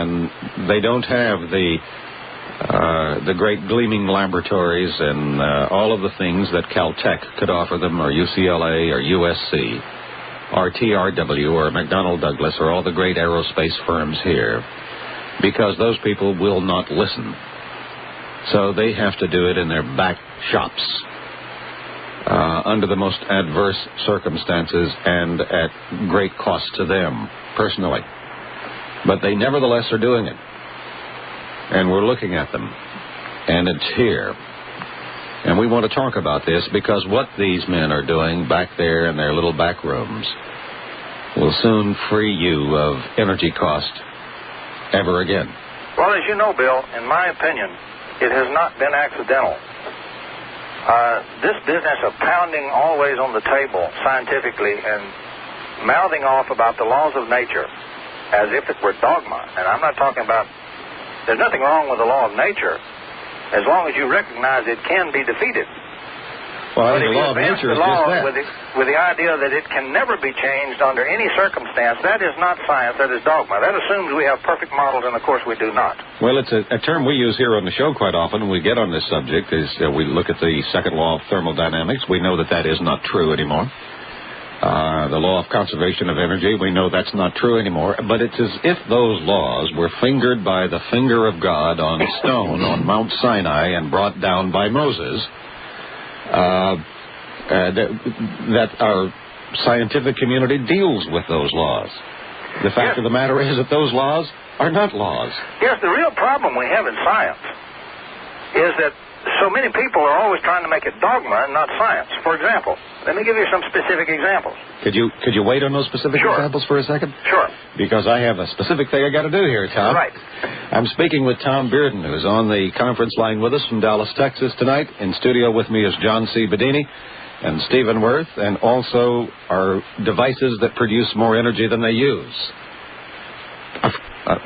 and they don't have the great gleaming laboratories and all of the things that Caltech could offer them, or UCLA, or USC, or TRW, or McDonnell Douglas, or all the great aerospace firms here, because those people will not listen. So they have to do it in their back shops, under the most adverse circumstances and at great cost to them personally. But they nevertheless are doing it. And we're looking at them. And it's here. And we want to talk about this because what these men are doing back there in their little back rooms will soon free you of energy cost ever again. Well, as you know, Bill, in my opinion, it has not been accidental. This business of pounding always on the table scientifically and mouthing off about the laws of nature as if it were dogma, and I'm not talking about, there's nothing wrong with the law of nature as long as you recognize it can be defeated. Well, I think the law of nature is just that. With the idea that it can never be changed under any circumstance, that is not science, that is dogma. That assumes we have perfect models, and of course we do not. Well, it's a term we use here on the show quite often when we get on this subject, is we look at the second law of thermodynamics. We know that that is not true anymore. The law of conservation of energy, we know that's not true anymore. But it's as if those laws were fingered by the finger of God on stone on Mount Sinai and brought down by Moses. That our scientific community deals with those laws. The fact of the matter is that those laws are not laws. Yes, the real problem we have in science is that so many people are always trying to make it dogma and not science. For example, let me give you some specific examples. Could you wait on those specific examples for a second? Sure. Because I have a specific thing I got to do here, Tom. Right. I'm speaking with Tom Bearden, who's on the conference line with us from Dallas, Texas tonight. In studio with me is John C. Bedini and Stephen Worth, and also our devices that produce more energy than they use.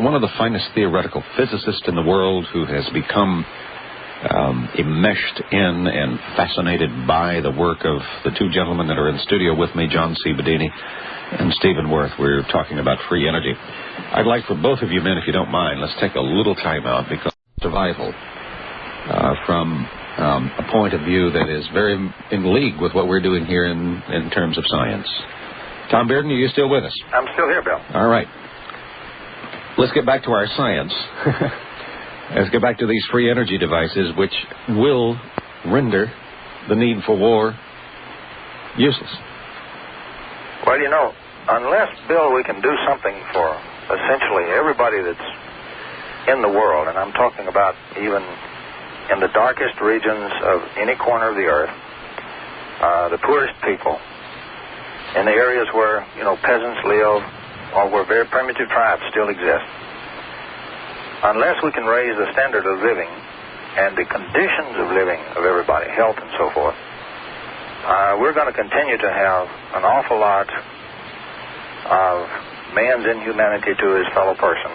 One of the finest theoretical physicists in the world who has become enmeshed in and fascinated by the work of the two gentlemen that are in studio with me, John C. Bedini and Stephen Worth. We're talking about free energy. I'd like for both of you men, if you don't mind, let's take a little time out because survival from a point of view that is very in league with what we're doing here in terms of science. Tom Bearden, are you still with us? I'm still here, Bill. All right. Let's get back to our science. Let's get back to these free energy devices, which will render the need for war useless. Well, you know, unless, Bill, we can do something for essentially everybody that's in the world, and I'm talking about even in the darkest regions of any corner of the earth, the poorest people, in the areas where, you know, peasants live or where very primitive tribes still exist, unless we can raise the standard of living and the conditions of living of everybody, health and so forth, we're going to continue to have an awful lot of man's inhumanity to his fellow person,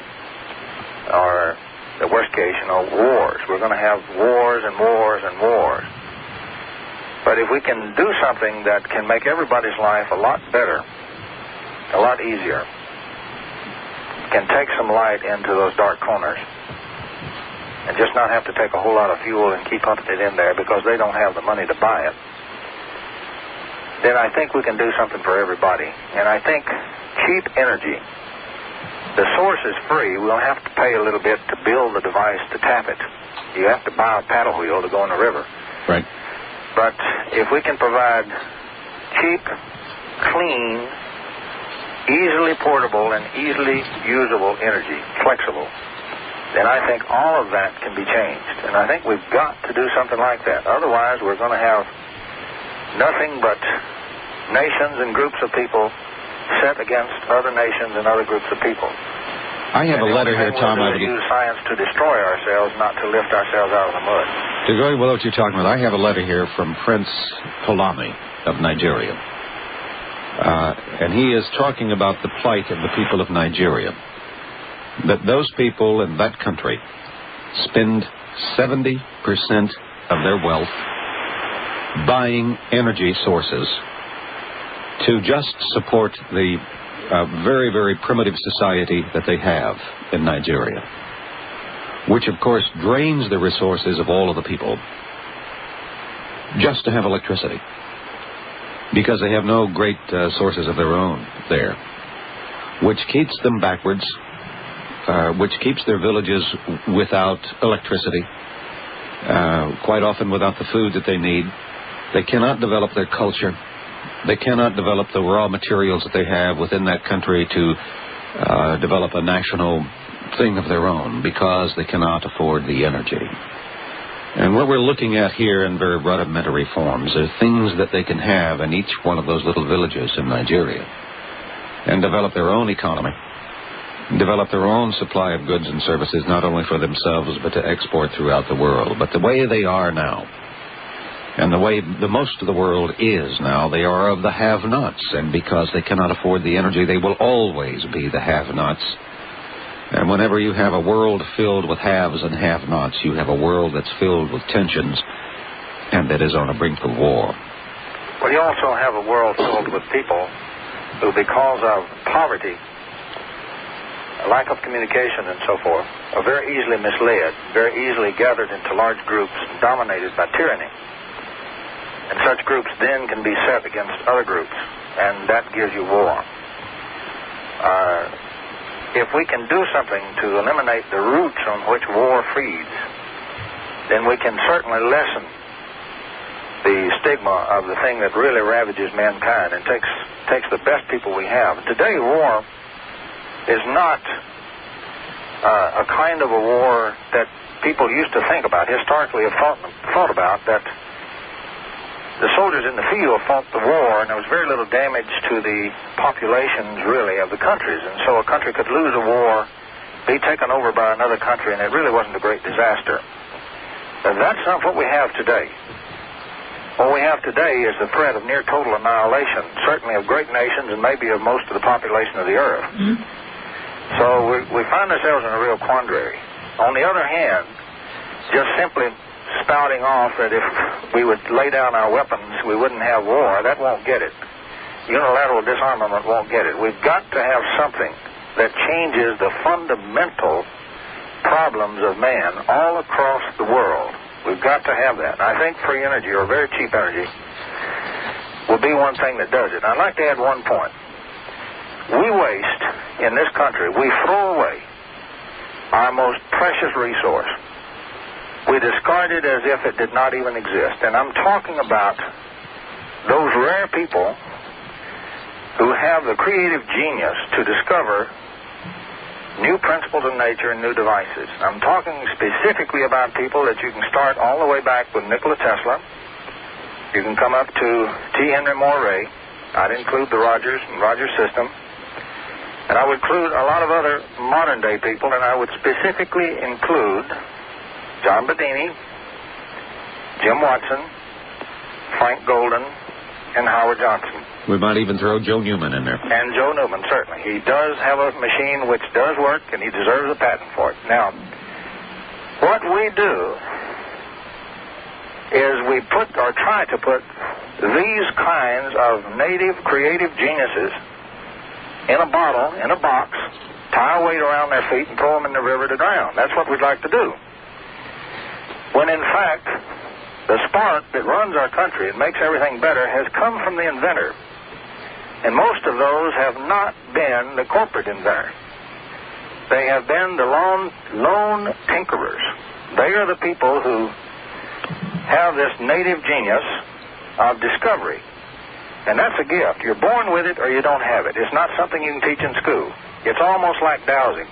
or the worst case, you know, wars. We're going to have wars and wars and wars. But if we can do something that can make everybody's life a lot better, a lot easier, can take some light into those dark corners and just not have to take a whole lot of fuel and keep pumping it in there because they don't have the money to buy it, then I think we can do something for everybody. And I think cheap energy, the source is free. We'll have to pay a little bit to build the device to tap it. You have to buy a paddle wheel to go in the river. Right. But if we can provide cheap, clean, easily portable and easily usable energy, flexible, then I think all of that can be changed. And I think we've got to do something like that. Otherwise, we're going to have nothing but nations and groups of people set against other nations and other groups of people. I have a letter here, Tom. We use science to destroy ourselves, not to lift ourselves out of the mud. To go with what you're talking about, I have a letter here from Prince Ptolemy of Nigeria. And he is talking about the plight of the people of Nigeria. That those people in that country spend 70% of their wealth buying energy sources to just support the very, very primitive society that they have in Nigeria, which, of course, drains the resources of all of the people just to have electricity, because they have no great sources of their own there, which keeps them backwards, which keeps their villages without electricity, quite often without the food that they need. They cannot develop their culture. They cannot develop the raw materials that they have within that country to develop a national thing of their own, because they cannot afford the energy. And what we're looking at here in very rudimentary forms are things that they can have in each one of those little villages in Nigeria, and develop their own economy, develop their own supply of goods and services, not only for themselves but to export throughout the world. But the way they are now, and the way the most of the world is now, they are of the have-nots, and because they cannot afford the energy, they will always be the have-nots. And whenever you have a world filled with haves and have-nots, you have a world that's filled with tensions and that is on the brink of war. Well, you also have a world filled with people who, because of poverty, lack of communication and so forth, are very easily misled, very easily gathered into large groups dominated by tyranny. And such groups then can be set against other groups, and that gives you war. If we can do something to eliminate the roots on which war feeds, then we can certainly lessen the stigma of the thing that really ravages mankind and takes the best people we have. Today, war is not a kind of a war that people used to think about, historically have thought about, that the soldiers in the field fought the war, and there was very little damage to the populations, really, of the countries. And so a country could lose a war, be taken over by another country, and it really wasn't a great disaster. But that's not what we have today. What we have today is the threat of near total annihilation, certainly of great nations and maybe of most of the population of the earth. Mm-hmm. So we find ourselves in a real quandary. On the other hand, just simply spouting off that if we would lay down our weapons, we wouldn't have war, that won't get it. Unilateral disarmament won't get it. We've got to have something that changes the fundamental problems of man all across the world. We've got to have that. And I think free energy, or very cheap energy, will be one thing that does it. I'd like to add one point. We waste, in this country, we throw away our most precious resource. We discard it as if it did not even exist. And I'm talking about those rare people who have the creative genius to discover new principles of nature and new devices. I'm talking specifically about people that you can start all the way back with Nikola Tesla. You can come up to T. Henry Moray. I'd include the Rogers and Rogers system. And I would include a lot of other modern-day people, and I would specifically include John Bedini, Jim Watson, Frank Golden, and Howard Johnson. We might even throw Joe Newman in there. And Joe Newman, certainly. He does have a machine which does work, and he deserves a patent for it. Now, what we do is we put, or try to put, these kinds of native creative geniuses in a bottle, in a box, tie a weight around their feet, and throw them in the river to drown. That's what we'd like to do. When, in fact, the spark that runs our country and makes everything better has come from the inventor. And most of those have not been the corporate inventor. They have been the lone tinkerers. They are the people who have this native genius of discovery. And that's a gift. You're born with it or you don't have it. It's not something you can teach in school. It's almost like dowsing.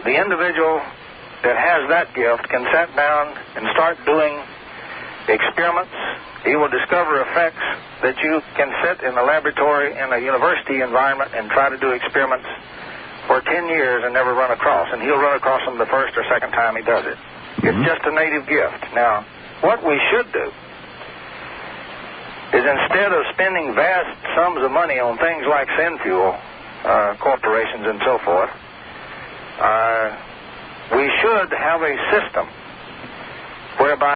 The individual that has that gift can sit down and start doing experiments. He will discover effects that you can sit in a laboratory in a university environment and try to do experiments for 10 years and never run across. And he'll run across them the first or second time he does it. It's just a native gift. Now, what we should do is, instead of spending vast sums of money on things like Synfuel corporations and so forth, we should have a system whereby